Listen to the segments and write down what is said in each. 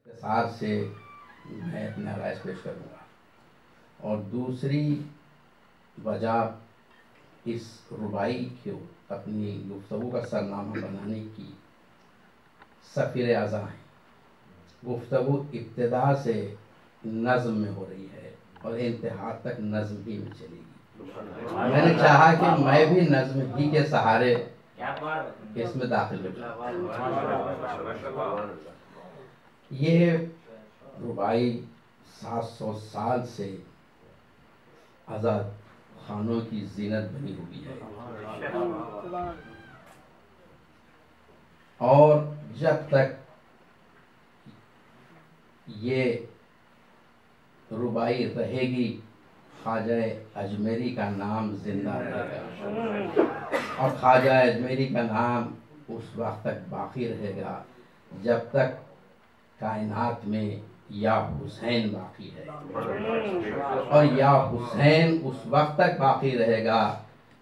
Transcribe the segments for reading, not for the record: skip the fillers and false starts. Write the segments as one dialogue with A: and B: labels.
A: اختصار سے میں اپنا رائے پیش کروں گا. اور دوسری وجہ اس ربائی کو اپنی گفتگو کا سرنامہ بنانے کی سفیر اعظم ہیں. گفتگو ابتدا سے نظم میں ہو رہی ہے اور انتہا تک نظم ہی میں چلے گی. میں نے چاہا کہ میں بھی نظم ہی کے سہارے اس میں داخل ہو جاؤں. یہ ربائی 700 سال سے آزاد خانوں کی زینت بنی ہوئی ہے، اور جب تک یہ ربائی رہے گی خواجہ اجمیری کا نام زندہ رہے گا، اور خواجہ اجمیری کا نام اس وقت تک باقی رہے گا جب تک کائنات میں یا حسین باقی ہے، اور یا حسین اس وقت تک باقی رہے گا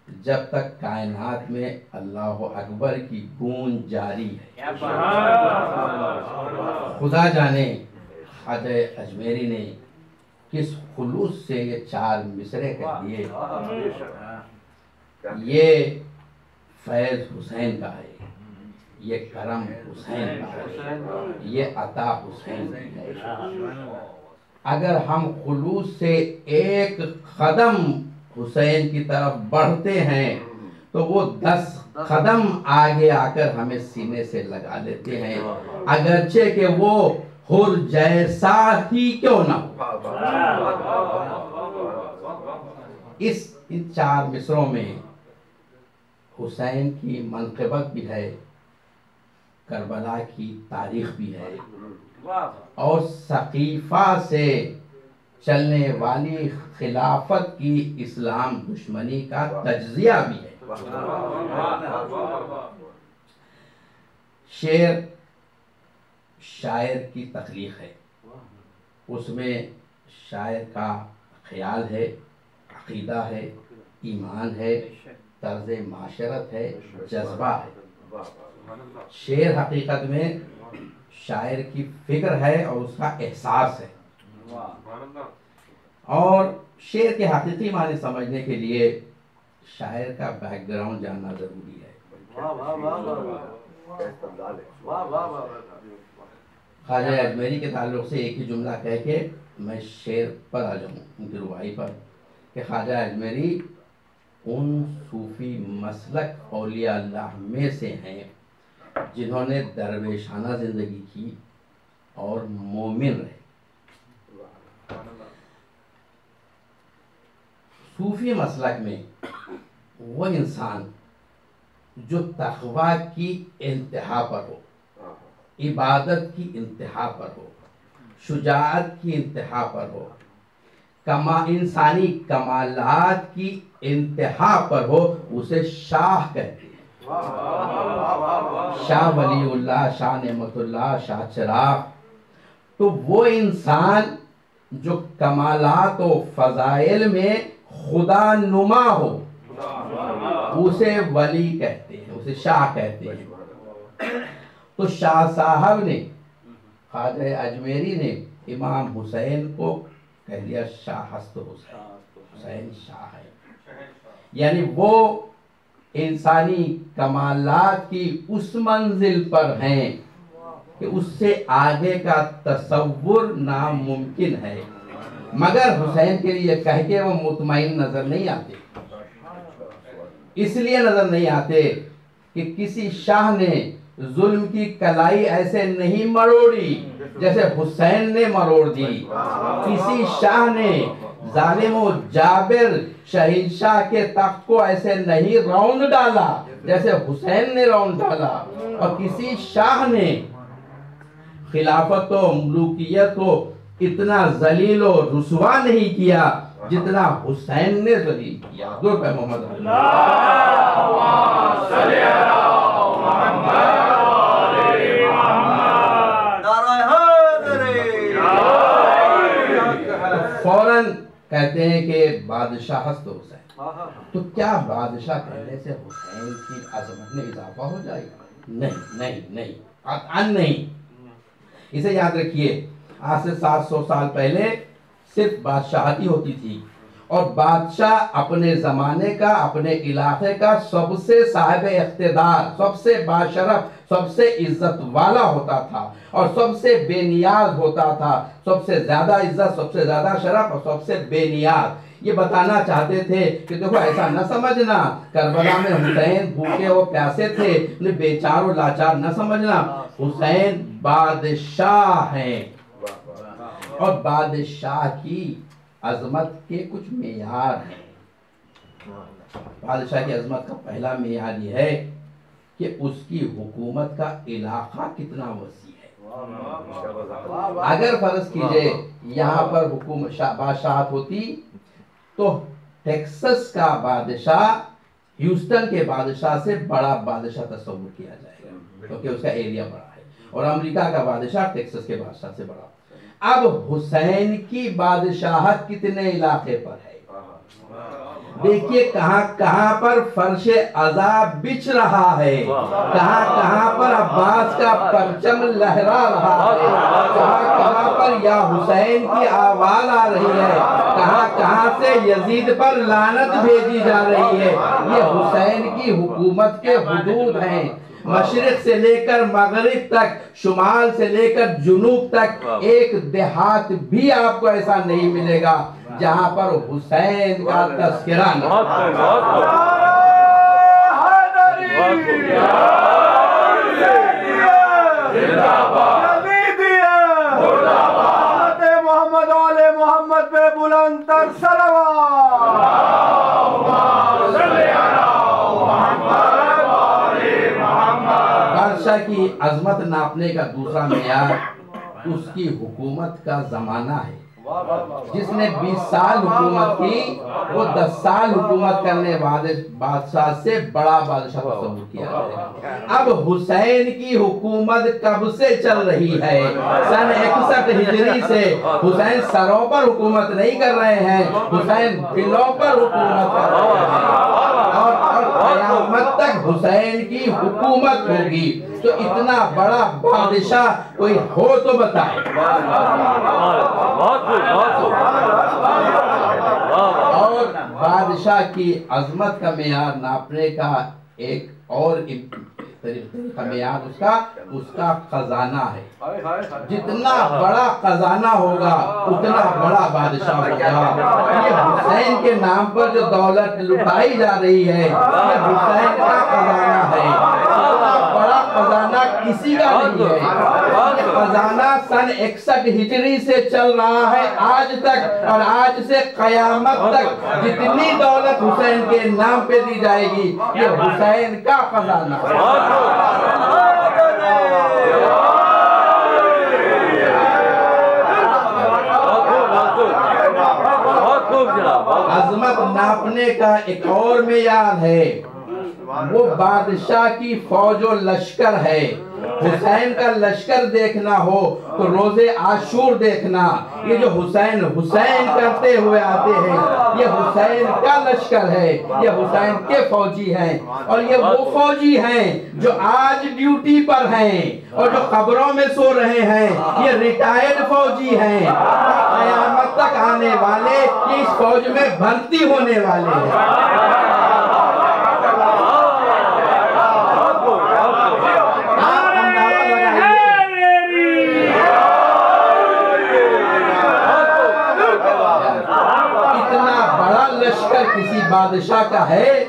A: جب تک کائنات میں اللہ اکبر کی گونج جاری ہے. خدا جانے خواجہ اجمیری نے کس خلوص سے یہ 4 مصرے کہہ دیے. یہ فیض حسین کا ہے، یہ کرم حسین کا ہے، یہ عطا حسین کی ہے. اگر ہم خلوص سے ایک قدم حسین کی طرف بڑھتے ہیں تو وہ 10 قدم آگے آ کر ہمیں سینے سے لگا لیتے ہیں، اگرچہ کہ وہ حر جیسا ہی کیوں نہ ہو. ان 4 مصروں میں حسین کی منقبت بھی ہے، کربلا کی تاریخ بھی ہے، اور سقیفہ سے چلنے والی خلافت کی اسلام دشمنی کا تجزیہ بھی ہے. شعر شاعر کی تخلیق ہے، اس میں شاعر کا خیال ہے، عقیدہ ہے، ایمان ہے، طرز معاشرت ہے، جذبہ ہے. شعر حقیقت میں شاعر کی فکر ہے اور اس کا احساس ہے، اور شعر کے حقیقی معنی سمجھنے کے لیے شاعر کا بیک گراؤنڈ جاننا ضروری ہے. خواجہ اجمیری کے تعلق سے ایک ہی جملہ کہہ کے میں شعر پر آ جاؤں، ان کی ربائی پر، کہ خواجہ اجمیری ان صوفی مسلک اولیاء اللہ میں سے ہیں جنہوں نے درویشانہ زندگی کی اور مومن رہے. صوفی مسلک میں وہ انسان جو تقوی کی انتہا پر ہو، عبادت کی انتہا پر ہو، شجاعت کی انتہا پر ہو، انسانی کمالات کی انتہا پر ہو، اسے شاہ کہتے ہیں. شاہ ولی اللہ، شاہ نعمت اللہ، شاہ چراغ. تو وہ انسان جو کمالات و فضائل میں خدا نما ہو اسے ولی کہتے ہیں، اسے شاہ کہتے ہیں. تو شاہ صاحب نے، خواجہ اجمیری نے امام حسین کو کہہ دیا شاہ ہست حسین، حسین شاہ ہے. یعنی وہ انسانی کمالات کی اس منزل پر ہیں کہ اس سے آگے کا تصور ناممکن ہے. مگر حسین کے لیے کہہ کے وہ مطمئن نظر نہیں آتے. اس لیے نظر نہیں آتے کہ کسی شاہ نے ظلم کی کلائی ایسے نہیں مروڑی جیسے حسین نے مروڑ دی. کسی شاہ نے ظالم و جابر شہنشاہ کے تخت کو ایسے نہیں روند ڈالا جیسے حسین نے روند ڈالا. اور کسی شاہ نے خلافت و ملوکیت کو اتنا ذلیل و رسوا نہیں کیا جتنا حسین نے ذلیل کیا. درود پہ محمد فوراً کہتے ہیں کہ بادشاہ ہست حسین. تو کیا بادشاہ کہنے سے حسین کی عظمت میں اضافہ ہو جائے گا؟ نہیں نہیں نہیں، قطعاً نہیں. اسے یاد رکھیے، آج سے 700 سال پہلے صرف بادشاہتی ہوتی تھی، اور بادشاہ اپنے زمانے کا، اپنے علاقے کا سب سے صاحب اقتدار، سب سے باشرف، سب سے عزت والا ہوتا تھا، اور سب سے بے نیاز ہوتا تھا، سب سے زیادہ عزت، سب سے زیادہ شرف، اور سب سے بے نیاز۔ یہ بتانا چاہتے تھے کہ دیکھو ایسا نہ سمجھنا کربلا میں حسین بھوکے اور پیاسے تھے، انہیں بیچار و لاچار نہ سمجھنا، حسین بادشاہ ہیں، اور بادشاہ کی عظمت کے کچھ معیار ہیں۔ بادشاہ کی عظمت کا پہلا معیار یہ ہے کہ اس کی حکومت کا علاقہ کتنا وسیع ہے۔ اگر فرض کیجئے یہاں پر حکومت بادشاہت ہوتی تو ٹیکسس کا بادشاہ ہیوسٹن کے بادشاہ سے بڑا بادشاہ تصور کیا جائے گا، کیونکہ اس کا ایریا بڑا ہے، اور امریکہ کا بادشاہ ٹیکسس کے بادشاہ سے بڑا۔ اب حسین کی بادشاہت کتنے علاقے پر ہے؟ دیکھیے کہاں کہاں پر فرش عذاب بچھ رہا ہے، کہاں کہاں پر عباس کا پرچم لہرا رہا ہے، کہاں کہاں پر یا حسین کی آواز آ رہی ہے، کہاں کہاں سے یزید پر لعنت بھیجی جا رہی ہے۔ یہ حسین کی حکومت کے حدود ہیں، مشرق سے لے کر مغرب تک، شمال سے لے کر جنوب تک، ایک دیہات بھی آپ کو ایسا نہیں ملے گا جہاں پر حسین کا تذکرہ نہ ہو۔
B: محمد علی محمد پہ بلند تر
A: بادشاہ کی عظمت ناپنے کا دوسرا معیار اس کی حکومت کا زمانہ ہے۔ جس نے 20 سال حکومت کی وہ 10 سال حکومت کرنے والے بادشاہ سے بڑا بادشاہ تصور کیا جائے گا۔ اب حسین کی حکومت کب سے چل رہی ہے؟ سن 61 ہجری سے۔ حسین سروں پر حکومت نہیں کر رہے ہیں، حسین دلوں پر حکومت کر رہے ہیں، اور قیامت تک حسین کی حکومت ہوگی۔ تو اتنا بڑا بادشاہ کوئی ہو تو بتائے۔ اور بادشاہ کی عظمت کا معیار ناپنے کا ایک اور طریقہ معیار اس کا خزانہ ہے۔ جتنا بڑا خزانہ ہوگا اتنا بڑا بادشاہ ہوگا۔ یہ حسین کے نام پر جو دولت لٹائی جا رہی ہے یہ حسین کا خزانہ ہے۔ اتنا بڑا خزانہ کسی کا نہیں ہے۔ یہ خزانہ سن 61 ہجری سے چل رہا ہے آج تک، اور آج سے قیامت تک جتنی دولت حسین کے نام پہ دی جائے گی یہ حسین کا خزانہ ہے۔ عظمت ناپنے کا ایک اور معیار ہے، وہ بادشاہ کی فوج و لشکر ہے۔ حسین کا لشکر دیکھنا ہو تو روز عاشور دیکھنا۔ یہ جو حسین کرتے ہوئے آتے ہیں یہ حسین کا لشکر ہے، یہ حسین کے فوجی ہیں، اور یہ وہ فوجی ہیں جو آج ڈیوٹی پر ہیں اور جو قبروں میں سو رہے ہیں۔ یہ ریٹائرڈ فوجی ہیں، اور قیامت تک آنے والے یہ اس فوج میں بھرتی ہونے والے ہیں۔ کسی بادشاہ کا ہے؟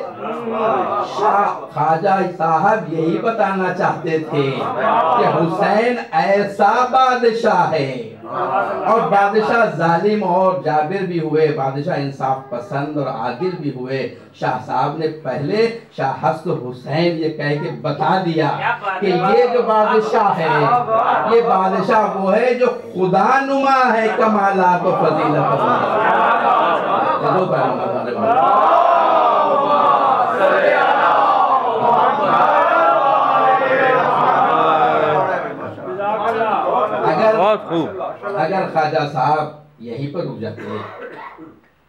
A: خواجہ صاحب یہی بتانا چاہتے تھے کہ حسین ایسا بادشاہ ہے، اور بادشاہ ظالم اور جابر بھی ہوئے، بادشاہ انصاف پسند اور عادل بھی ہوئے۔ شاہ صاحب نے پہلے شاہ حسن حسین یہ کہہ کے بتا دیا کہ یہ جو بادشاہ ہے یہ بادشاہ وہ ہے جو خدا نما ہے، کمالات و فضیلت اگر خواجہ صاحب یہیں پر رک جاتے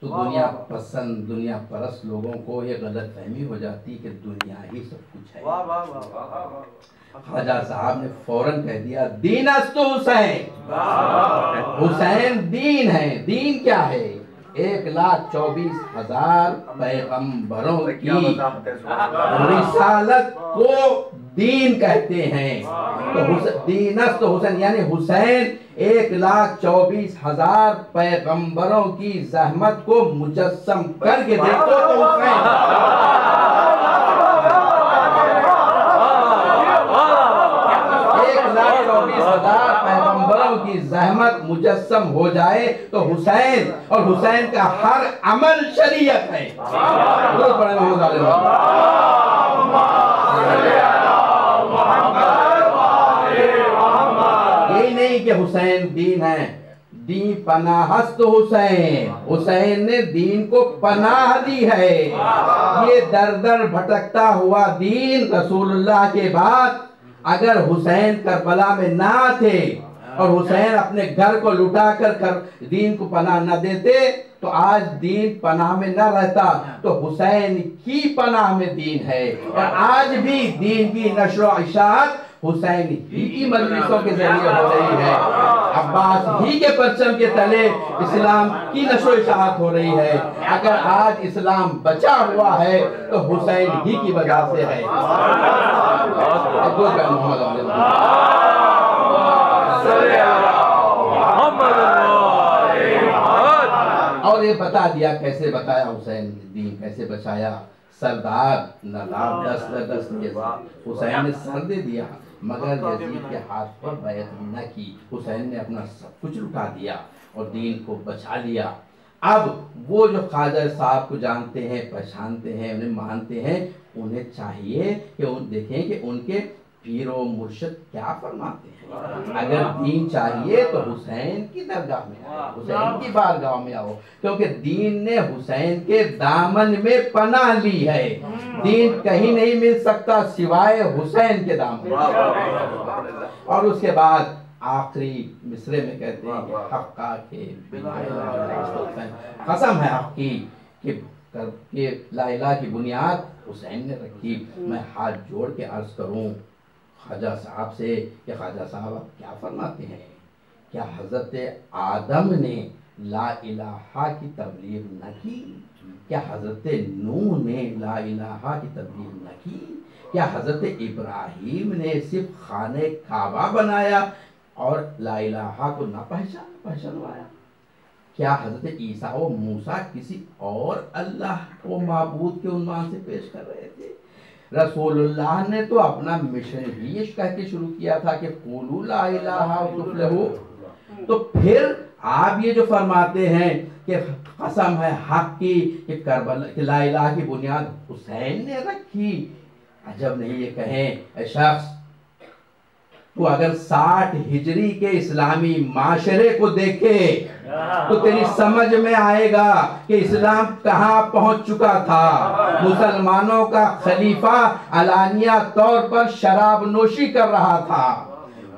A: تو دنیا پسند دنیا پرست لوگوں کو یہ غلط فہمی ہو جاتی کہ دنیا ہی سب کچھ ہے۔ خواجہ صاحب نے فوراً کہہ دیا دین است حسین، حسین دین ہے۔ دین کیا ہے؟ 1,24,000 پیغمبروں کی رسالت کو دین کہتے ہیں۔ تو دین است حسین یعنی حسین 1,24,000 پیغمبروں کی زحمت کو مجسم کر کے دیکھو تو حسین 1,24,000 پیغمبروں کی زحمت مجسم ہو جائے تو حسین اور حسین کا ہر عمل شریعت ہے۔ درود پڑھیں محمد علیہ یہی نہیں کہ حسین دین ہے، دین پناہ است حسین، حسین نے دین کو پناہ دی ہے۔ یہ در در بھٹکتا ہوا دین رسول اللہ کے بعد اگر حسین کربلا میں نہ تھے اور حسین اپنے گھر کو لٹا کر دین کو پناہ نہ دیتے تو آج دین پناہ میں نہ رہتا۔ تو حسین کی پناہ میں دین ہے، اور آج بھی دین کی نشر و اشاعت حسین ہی کی مجلسوں کے ذریعے ہو رہی ہے، عباس ہی کے پرچم کے تلے اسلام کی نشر و اشاعت ہو رہی ہے۔ اگر آج اسلام بچا ہوا ہے تو حسین ہی کی وجہ سے ہے۔ اور یہ بتا دیا کیسے بتایا حسین نے دین کیسے بچایا۔ سردار ناداب دست در دست حسین نے سر دے دیا مگر یزید کے ہاتھ پر بیعت نہ کی۔ حسین نے اپنا سب کچھ لٹا دیا اور دین کو بچا لیا۔ اب وہ جو خواجہ صاحب کو جانتے ہیں، پہچانتے ہیں، انہیں مانتے ہیں، انہیں چاہیے کہ دیکھیں کہ ان کے پیر و مرشد کیا فرماتے ہیں۔ اگر دین چاہیے تو حسین کی درگاہ میں آؤ، حسین کی بارگاہ میں آؤ، کیونکہ دین نے حسین کے دامن میں پناہ لی ہے۔ دین کہیں نہیں مل سکتا سوائے حسین کے دامن میں۔ اور اس کے بعد آخری مصرے میں کہتے ہیں کہ حقا کے قسم ہے حق کی کہ لا الہ کی بنیاد حسین نے رکھی۔ میں ہاتھ جوڑ کے عرض کروں خواجہ صاحب سے کہ خواجہ صاحب آپ کیا فرماتے ہیں؟ کیا حضرت آدم نے لا الہ کی تبلیغ نہ کی؟ کیا حضرت نوح نے لا الہ کی تبلیغ نہ کی؟ کیا حضرت ابراہیم نے صرف خانہ کعبہ بنایا اور لا الہ کو نہ پہچانوایا؟ کیا حضرت عیسیٰ و موسیٰ کسی اور اللہ کو معبود کے عنوان سے پیش کر رہے تھے؟ رسول اللہ نے تو اپنا مشن ہی یہ کہہ کے شروع کیا تھا کہ قولوا لا الہ تفلحوا۔ تو پھر آپ یہ جو فرماتے ہیں کہ قسم ہے حق کی کہ لا الہ کی بنیاد حسین نے رکھی، عجب نہیں یہ کہیں اے شخص تو اگر 60 ہجری کے اسلامی معاشرے کو دیکھے تو تیری سمجھ میں آئے گا کہ اسلام کہاں پہنچ چکا تھا۔ مسلمانوں کا خلیفہ علانیہ طور پر شراب نوشی کر رہا تھا،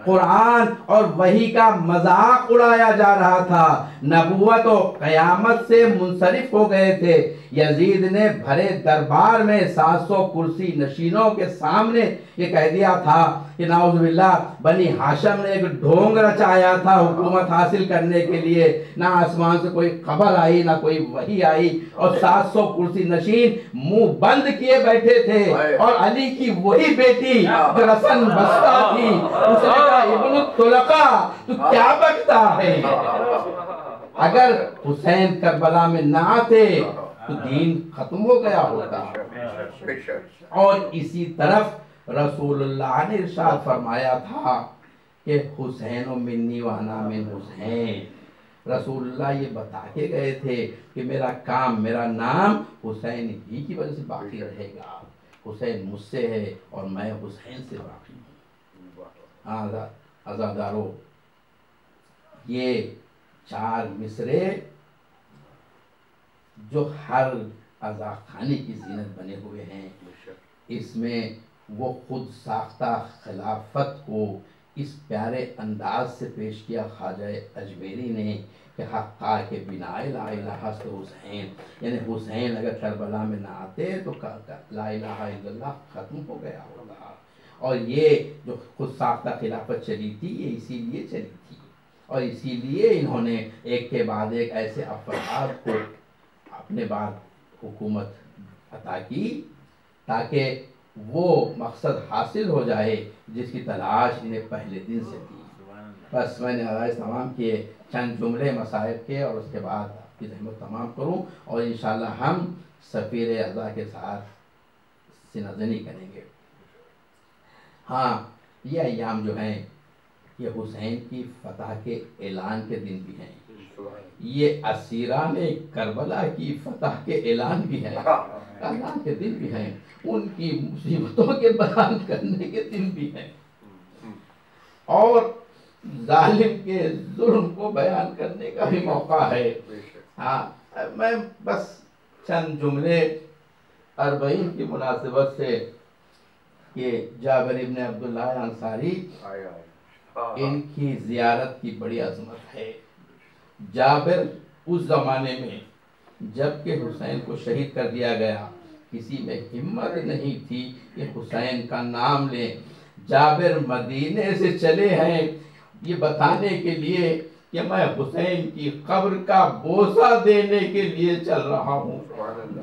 A: قرآن اور وحی کا مذاق اڑایا جا رہا تھا، نبوت و قیامت سے منصرف ہو گئے تھے۔ یزید نے بھرے دربار میں 700 کرسی نشینوں کے سامنے یہ کہہ دیا تھا کہ نعوذ باللہ بنی ہاشم نے ایک ڈھونگ رچایا تھا حکومت حاصل کرنے کے لیے، نہ آسمان سے کوئی خبر آئی نہ کوئی وحی آئی، اور 700 کرسی نشین منہ بند کیے بیٹھے تھے، اور علی کی وہی بیٹی جو رسن بستہ تھی اس نے کہا ابن الطلقہ تو کیا بکتا ہے؟ اگر حسین کربلا میں نہ آتے تو دین ختم ہو گیا ہوتا۔ اور اسی طرف رسول اللہ نے ارشاد فرمایا تھا کہ حسین منی وانا من حسین۔ رسول اللہ یہ بتا کے گئے تھے کہ میرا کام میرا نام حسین ہی کی وجہ سے باقی رہے گا، حسین مجھ سے ہے اور میں حسین سے باقی ہوں۔ عزادارو یہ 4 مصرے جو ہر عزا خانی کی زینت بنے ہوئے ہیں، اس میں وہ خود ساختہ خلافت کو اس پیارے انداز سے پیش کیا خواجہ اجمیری نے کہ حقا کے بنا لا الہ الا حسین، یعنی حسین اگر کربلا میں نہ آتے تو لا الہ الا اللہ ختم ہو گیا ہوگا۔ اور یہ جو خود ساختہ خلافت چلی تھی یہ اسی لیے چلی تھی، اور اسی لیے انہوں نے ایک کے بعد ایک ایسے افراد کو اپنے بعد حکومت عطا کی تاکہ وہ مقصد حاصل ہو جائے جس کی تلاش انہیں پہلے دن سے تھی۔ بس میں نے آغاز تمام کیے، چند جملے مصائب کے، اور اس کے بعد آپ کی زحمت تمام کروں، اور انشاءاللہ ہم سفیر اعضا کے ساتھ سینہ کریں گے۔ ہاں، یہ ایام جو ہیں یہ حسین کی فتح کے اعلان کے دن بھی ہیں، یہ اسیران کربلا کی فتح کے اعلان بھی ہیں، اعلان کے دن بھی ہیں، ان کی مصیبتوں کے بیان کرنے کے دن بھی ہیں، اور ظالم کے ظلم کو بیان کرنے کا بھی موقع ہے۔ ہاں، میں بس چند جملے اربعین کی مناسبت سے کہ جابر ابن عبداللہ انصاری، ان کی زیارت کی بڑی عظمت ہے۔ جابر اس زمانے میں جب کہ حسین کو شہید کر دیا گیا، کسی میں ہمت نہیں تھی کہ حسین کا نام لیں۔ جابر مدینے سے چلے ہیں یہ بتانے کے لیے کہ میں حسین کی قبر کا بوسہ دینے کے لیے چل رہا ہوں۔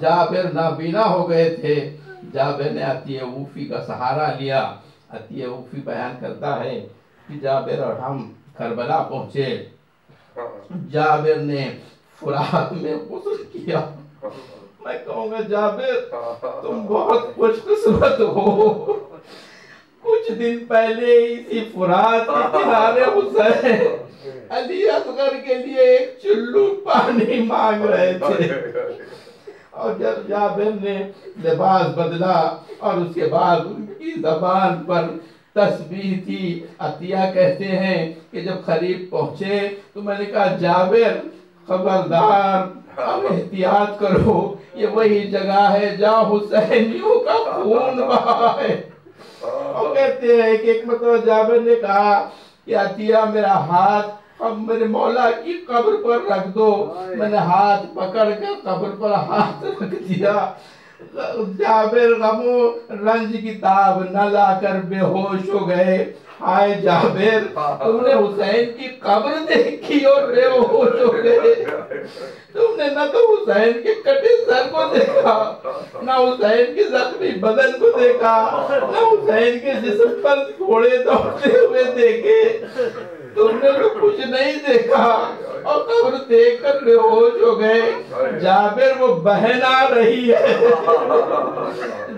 A: جابر نابینا ہو گئے تھے، جابر نے عطیہ اوفی کا سہارا لیا۔ عطیہ اوفی بیان کرتا ہے کہ جابر اور ہم کربلا پہنچے، جابر نے فرات میں غسل کیا۔ میں کہوں گا جابر تم بہت خوش قسمت ہو، کچھ دن پہلے اسی فرات کے کنارے حسین علی اصغر کے لیے ایک چلو پانی مانگ رہے تھے، اور جب جابر نے لباس بدلا اور اس کے بعد ان کی زبان پر تسبیح تھی۔ عطیہ کہتے ہیں کہ جب قریب پہنچے تو میں نے کہا جابر خبردار، اب احتیاط کرو، یہ وہی جگہ ہے جہاں حسینیوں کا خون بہا ہے۔ اور کہتے ہیں کہ ایک مرتبہ جابر نے کہا کہ عطیہ میرا ہاتھ اب میرے مولا کی قبر پر رکھ دو۔ میں نے ہاتھ پکڑ کر قبر پر ہاتھ رکھ دیا۔ جابر غم و رنج کی تاب نہ لا کر بے ہوش ہو گئے۔ ہائے جابر تم نے حسین کی قبر دیکھی اور بے ہوش ہو گئے، تم نے نہ تو حسین کے کٹے سر کو دیکھا، نہ حسین کے زخمی بدن کو دیکھا، نہ حسین کے جسم پر گھوڑے دوڑتے ہوئے دیکھے، تم نے تو کچھ نہیں دیکھا اور قبر دیکھ کر بے ہوش ہو گئے۔ جابر وہ بہن آ رہی ہے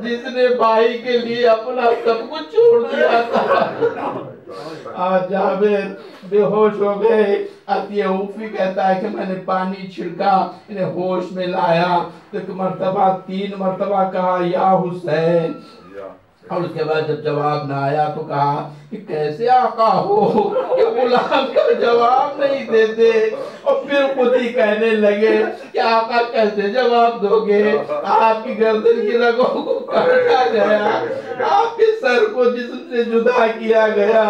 A: جس نے بھائی کے لیے اپنا سب کچھ چھوڑ دیا تھا۔ جابر بے ہوش ہو گئے۔ عطیہ اوفی کہتا ہے کہ میں نے پانی چھڑکا، انہیں ہوش میں لایا، ایک مرتبہ 3 مرتبہ کہا یا حسین، اور اس کے بعد جب جواب نہ آیا تو کہا کہ کیسے آقا ہو کہ غلام کا جواب نہیں دیتے، اور پھر خود ہی کہنے لگے کہ آقا کیسے جواب دو گے، آپ کی گردن کی رگوں کو کاٹا گیا، آپ کے سر کو جسم سے جدا کیا گیا۔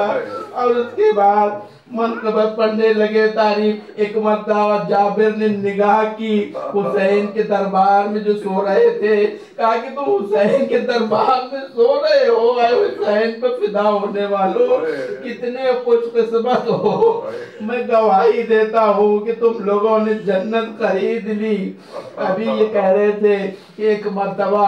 A: اور اس کے بعد منقبت پڑھنے لگے تعریف۔ ایک مرتبہ جابر نے نگاہ کی حسین کے دربار میں جو سو رہے تھے، کہا کہ تم حسین کے دربار میں سو رہے ہو، اے حسین پہ فدا ہونے والوں کتنے خوش قسمت ہو، میں گواہی دیتا ہوں کہ تم لوگوں نے جنت خرید لی۔ ابھی یہ کہہ رہے تھے کہ ایک مرتبہ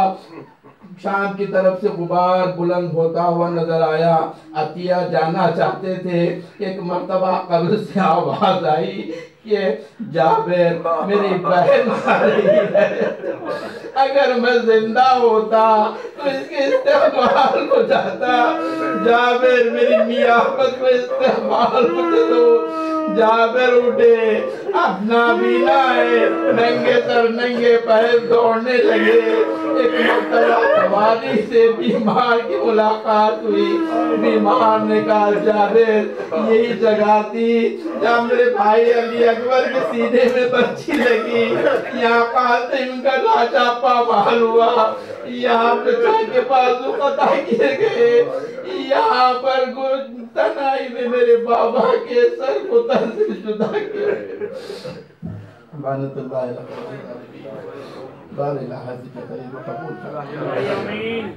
A: شام کی طرف سے غبار بلند ہوتا ہوا نظر آیا، عطیہ جانا چاہتے تھے، ایک مرتبہ قبر سے آواز آئی کہ جابر میری بہن آ رہی ہے، اگر میں زندہ ہوتا تو اس کے استقبال ہو جاتا، جابر میری نیابت میں استقبال ہو دو۔ جابر اٹھے، اب نابینا ہے، ننگے سر ننگے پیر دوڑنے لگے۔ ایک مرتبہ سواری سے بیمار کی ملاقات ہوئی، بیمار نے کہا جابر یہی جگہ تھی جہاں میرے بھائی علی اکبر کے سینے میں برچی لگی، یہاں قاسم کا لاچا پامال ہوا، یہاں پہ کے بازو قطع کیے گئے، یہاں پر تنہائی میں میرے بابا کے سر کو تن سے جدا کیا لعنت اللہ علیہ بار الہ ذکر طیب قبول کرا آمین